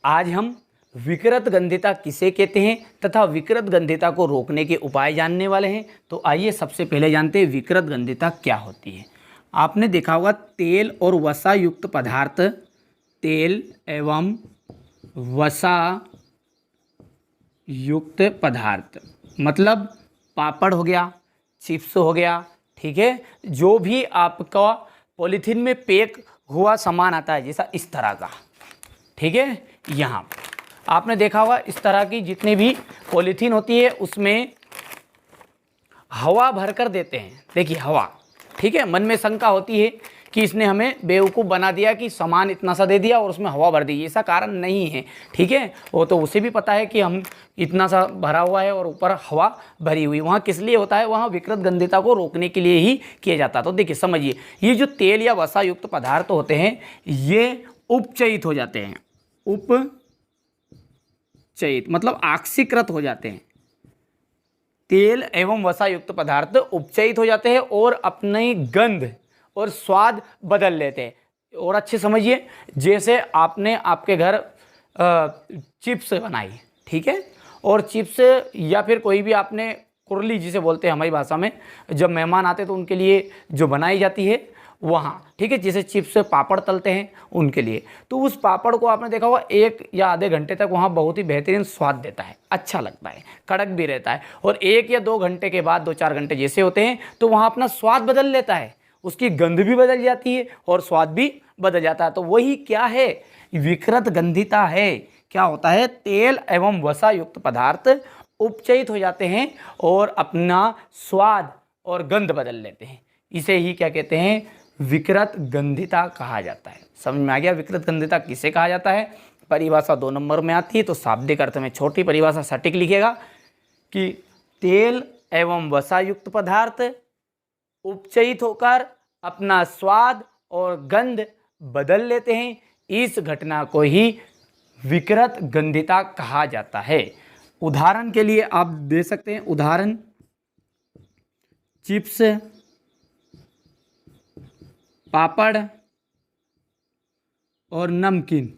आज हम विकृत गंधिता किसे कहते हैं तथा विकृत गंधिता को रोकने के उपाय जानने वाले हैं। तो आइए सबसे पहले जानते हैं विकृत गंधिता क्या होती है। आपने देखा होगा तेल और वसा युक्त पदार्थ, तेल एवं वसा युक्त पदार्थ मतलब पापड़ हो गया, चिप्स हो गया, ठीक है, जो भी आपका पॉलीथीन में पैक हुआ सामान आता है जैसा इस तरह का, ठीक है। यहाँ आपने देखा होगा इस तरह की जितनी भी पॉलीथीन होती है उसमें हवा भर कर देते हैं। देखिए हवा, ठीक है। मन में शंका होती है कि इसने हमें बेवकूफ़ बना दिया कि सामान इतना सा दे दिया और उसमें हवा भर दी, ऐसा कारण नहीं है, ठीक है। वो तो उसे भी पता है कि हम इतना सा भरा हुआ है और ऊपर हवा भरी हुई। वहाँ किस लिए होता है, वहाँ विकृत गंधिता को रोकने के लिए ही किया जाता है। तो देखिए समझिए, ये जो तेल या वसा युक्त पदार्थ होते हैं ये उपचयित हो जाते हैं। उपचयित मतलब ऑक्सीकृत हो जाते हैं। तेल एवं वसा युक्त पदार्थ उपचयित हो जाते हैं और अपनी गंध और स्वाद बदल लेते हैं। और अच्छे समझिए, जैसे आपने आपके घर चिप्स बनाई, ठीक है, और चिप्स या फिर कोई भी आपने कुरली जिसे बोलते हैं हमारी भाषा में, जब मेहमान आते तो उनके लिए जो बनाई जाती है वहाँ, ठीक है, जैसे चिप्स पापड़ तलते हैं उनके लिए, तो उस पापड़ को आपने देखा होगा 1 या आधे घंटे तक वहाँ बहुत ही बेहतरीन स्वाद देता है, अच्छा लगता है, कड़क भी रहता है। और 1 या 2 घंटे के बाद 2-4 घंटे जैसे होते हैं तो वहाँ अपना स्वाद बदल लेता है, उसकी गंध भी बदल जाती है और स्वाद भी बदल जाता है। तो वही क्या है, विकृत गंधिता है। क्या होता है, तेल एवं वसा युक्त पदार्थ उपचयित हो जाते हैं और अपना स्वाद और गंध बदल लेते हैं। इसे ही क्या कहते हैं, विकृत गंधिता कहा जाता है। समझ में आ गया विकृत गंधिता किसे कहा जाता है। परिभाषा 2 नंबर में आती है, तो शाब्दिक अर्थ में छोटी परिभाषा सटीक लिखेगा कि तेल एवं वसा युक्त पदार्थ उपचयित होकर अपना स्वाद और गंध बदल लेते हैं। इस घटना को ही विकृत गंधिता कहा जाता है। उदाहरण के लिए आप दे सकते हैं, उदाहरण चिप्स, पापड़ और नमकीन,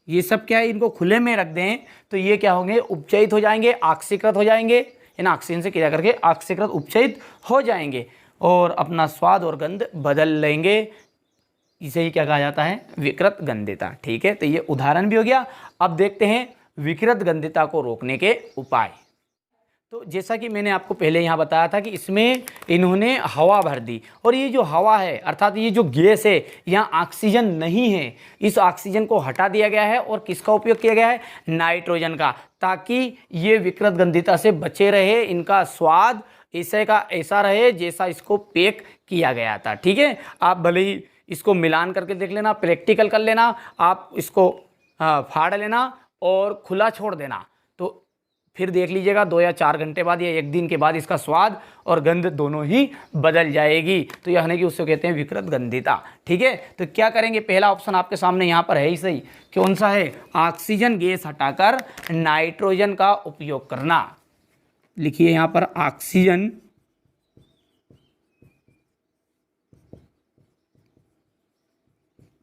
ये सब क्या है, इनको खुले में रख दें तो ये क्या होंगे, उपचयित हो जाएंगे, ऑक्सीकृत हो जाएंगे, इन ऑक्सीजन से क्रिया करके ऑक्सीकृत उपचयित हो जाएंगे और अपना स्वाद और गंध बदल लेंगे। इसे ही क्या कहा जाता है, विकृत गंधिता, ठीक है। तो ये उदाहरण भी हो गया। अब देखते हैं विकृत गंधिता को रोकने के उपाय। तो जैसा कि मैंने आपको पहले यहाँ बताया था कि इसमें इन्होंने हवा भर दी, और ये जो हवा है अर्थात ये जो गैस है, यहाँ ऑक्सीजन नहीं है, इस ऑक्सीजन को हटा दिया गया है और किसका उपयोग किया गया है, नाइट्रोजन का, ताकि ये विकृत गंधिता से बचे रहे, इनका स्वाद ऐसे का ऐसा रहे जैसा इसको पैक किया गया था, ठीक है। आप भले ही इसको मिलान करके देख लेना, प्रैक्टिकल कर लेना, आप इसको फाड़ लेना और खुला छोड़ देना, तो फिर देख लीजिएगा 2 या 4 घंटे बाद या 1 दिन के बाद इसका स्वाद और गंध दोनों ही बदल जाएगी। तो यह है कि उसको कहते हैं विकृत गंधिता, ठीक है। तो क्या करेंगे, पहला ऑप्शन आपके सामने यहाँ पर है ही सही, कौन सा है, ऑक्सीजन गैस हटाकर नाइट्रोजन का उपयोग करना। लिखिए यहाँ पर ऑक्सीजन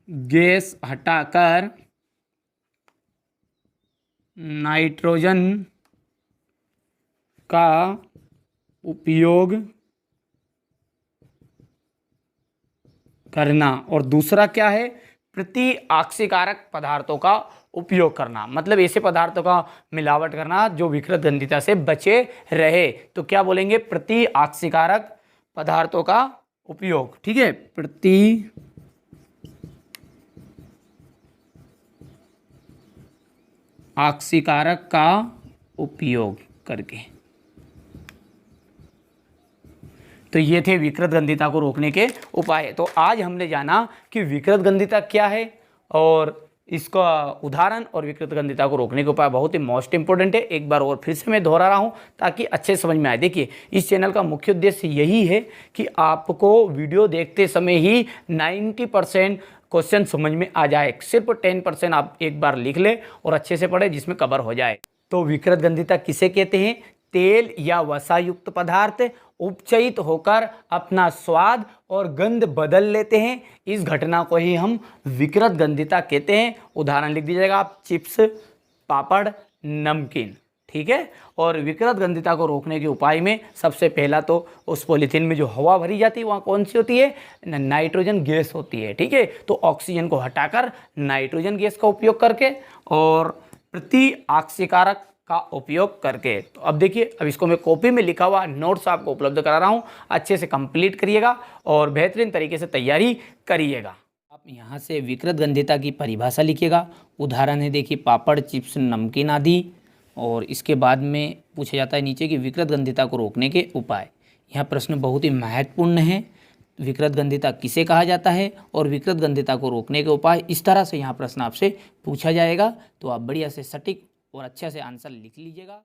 गैस हटाकर नाइट्रोजन का उपयोग करना। और दूसरा क्या है, प्रति ऑक्सीकारक पदार्थों का उपयोग करना, मतलब ऐसे पदार्थों का मिलावट करना जो विकृत गंधिता से बचे रहे। तो क्या बोलेंगे, प्रति ऑक्सीकारक पदार्थों का उपयोग, ठीक है, प्रति ऑक्सीकारक का उपयोग करके। तो ये थे विकृत गंधिता को रोकने के उपाय। तो आज हमने जाना कि विकृत गंधिता क्या है और इसका उदाहरण और विकृत गंधिता को रोकने के उपाय बहुत ही मोस्ट इंपॉर्टेंट है। एक बार और फिर से मैं दोहरा रहा हूँ ताकि अच्छे समझ में आए। देखिए, इस चैनल का मुख्य उद्देश्य यही है कि आपको वीडियो देखते समय ही 90% क्वेश्चन समझ में आ जाए, सिर्फ 10% आप एक बार लिख ले और अच्छे से पढ़े जिसमें कवर हो जाए। तो विकृत गंधिता किसे कहते हैं, तेल या वसा युक्त पदार्थ उपचयित होकर अपना स्वाद और गंध बदल लेते हैं। इस घटना को ही हम विकृत गंधिता कहते हैं। उदाहरण लिख दीजिएगा आप, चिप्स, पापड़, नमकीन। ठीक है। और विकृत गंधिता को रोकने के उपाय में सबसे पहला तो उस पॉलीथीन में जो हवा भरी जाती है वहाँ कौन सी होती है, नाइट्रोजन गैस होती है। ठीक है। तो ऑक्सीजन को हटाकर नाइट्रोजन गैस का उपयोग करके और प्रति ऑक्सीकारक का उपयोग करके। तो अब देखिए, अब इसको मैं कॉपी में लिखा हुआ नोट्स आपको उपलब्ध करा रहा हूँ, अच्छे से कंप्लीट करिएगा और बेहतरीन तरीके से तैयारी करिएगा। आप यहाँ से विकृत गंधिता की परिभाषा लिखिएगा। उदाहरण है देखिए, पापड़, चिप्स, नमकीन आदि। और इसके बाद में पूछा जाता है नीचे कि विकृत गंधिता को रोकने के उपाय। यह प्रश्न बहुत ही महत्वपूर्ण है। विकृत गंधिता किसे कहा जाता है और विकृत गंधिता को रोकने के उपाय, इस तरह से यहाँ प्रश्न आपसे पूछा जाएगा। तो आप बढ़िया से सटीक और अच्छे से आंसर लिख लीजिएगा।